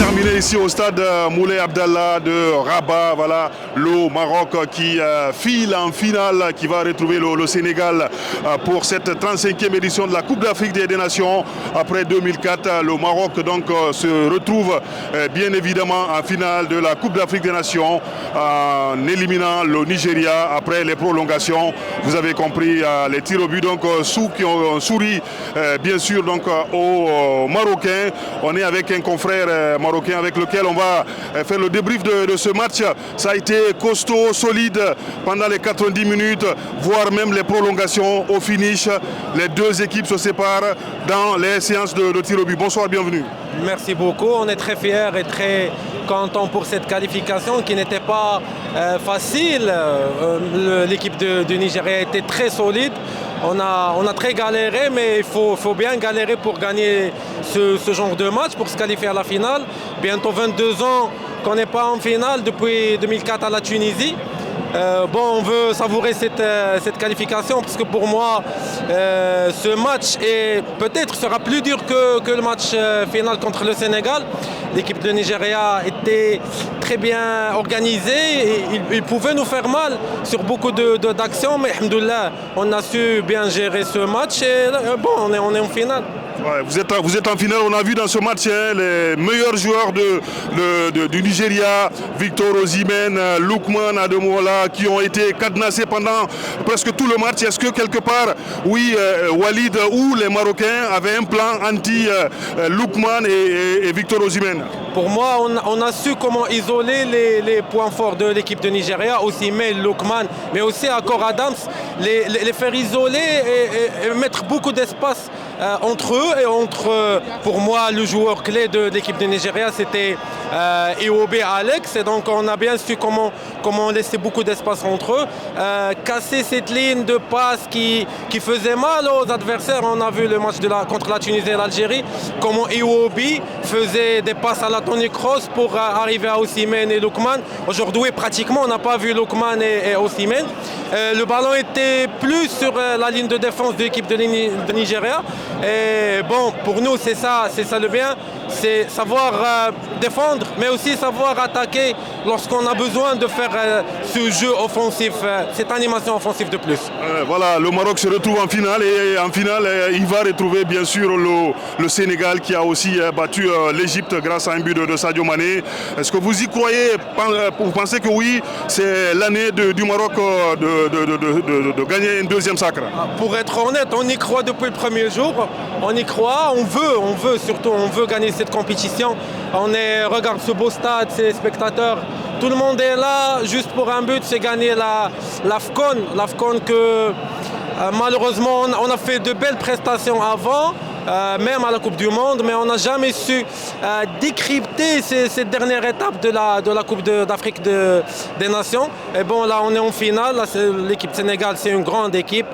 terminé ici au stade Moulay Abdallah de Rabat. Voilà le Maroc qui file en finale, qui va retrouver le Sénégal pour cette 35e édition de la Coupe d'Afrique des Nations. Après 2004, le Maroc donc se retrouve bien évidemment en finale de la Coupe d'Afrique des Nations en éliminant le Nigeria après les prolongations. Vous avez compris, les tirs au but donc qui ont souri bien sûr donc aux Marocains. On est avec un confrère marocain avec lequel on va faire le débrief de ce match. Ça a été costaud, solide pendant les 90 minutes, voire même les prolongations au finish. Les deux équipes se séparent dans les séances de tir au but. Bonsoir, bienvenue. Merci beaucoup. On est très fiers et très contents pour cette qualification qui n'était pas facile. L'équipe du Nigeria était très solide. On a très galéré, mais il faut bien galérer pour gagner ce genre de match, pour se qualifier à la finale. Bientôt 22 ans qu'on n'est pas en finale depuis 2004 à la Tunisie. On veut savourer cette qualification parce que pour moi, ce match peut-être sera plus dur que le match final contre le Sénégal. L'équipe de Nigeria était très bien organisée et il pouvait nous faire mal sur beaucoup d'actions, mais alhamdoulilah, on a su bien gérer ce match et on est en finale. Ouais, vous êtes en finale, on a vu dans ce match les meilleurs joueurs du Nigeria, Victor Osimhen, Lookman Ademola, qui ont été cadenassés pendant presque tout le match. Est-ce que quelque part, oui, Walid ou les Marocains avaient un plan anti-Lookman et Victor Osimhen? Pour moi, on a su comment isoler les points forts de l'équipe de Nigeria, Osimhen, Lookman, mais aussi Akor Adams, les faire isoler et mettre beaucoup d'espace entre eux et pour moi, le joueur clé de l'équipe de Nigeria, c'était Iwobi Alex. Et donc, on a bien su comment laisser beaucoup d'espace entre eux. Casser cette ligne de passe qui faisait mal aux adversaires. On a vu le match contre la Tunisie et l'Algérie, comment Iwobi faisait des passes à la Toni Kroos pour arriver à Osimhen et Lookman. Aujourd'hui, pratiquement, on n'a pas vu Lookman et Osimhen. Le ballon était plus sur la ligne de défense de l'équipe de Nigeria. Et bon, pour nous, c'est ça le bien, c'est savoir défendre, mais aussi savoir attaquer lorsqu'on a besoin de faire ce jeu offensif, cette animation offensive de plus. Voilà, le Maroc se retrouve en finale et en finale, il va retrouver bien sûr le Sénégal qui a aussi battu l'Égypte grâce à un but de Sadio Mané. Est-ce que vous y croyez? Vous pensez que oui, c'est l'année du Maroc de gagner un deuxième sacre? Pour être honnête, on y croit depuis le premier jour. On y croit, on veut gagner cette compétition. Regarde ce beau stade, ces spectateurs. Tout le monde est là juste pour un but, c'est gagner l'AFCON. L'AFCON que malheureusement on a fait de belles prestations avant. Même à la Coupe du Monde, mais on n'a jamais su décrypter cette dernière étape de la Coupe d'Afrique des Nations. Et bon, là, on est en finale. L'équipe Sénégal, c'est une grande équipe.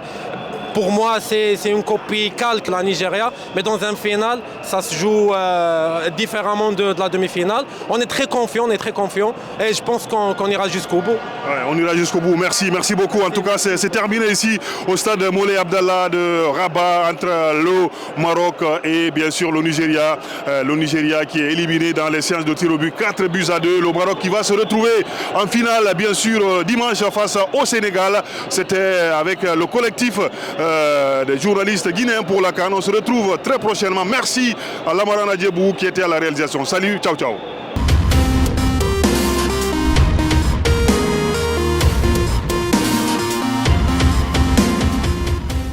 Pour moi, c'est une copie calque, la Nigeria. Mais dans un final, ça se joue différemment de la demi-finale. On est très confiant. Et je pense qu'on ira jusqu'au bout. Ouais, on ira jusqu'au bout. Merci beaucoup. En tout cas, c'est terminé ici au stade Moulay Abdallah de Rabat entre le Maroc et bien sûr le Nigeria. Le Nigeria qui est éliminé dans les séances de tir au but, 4-2. Le Maroc qui va se retrouver en finale, bien sûr, dimanche face au Sénégal. C'était avec le collectif des journalistes guinéens pour la CAN. On se retrouve très prochainement. Merci à Lamarana Djebou qui était à la réalisation. Salut, ciao.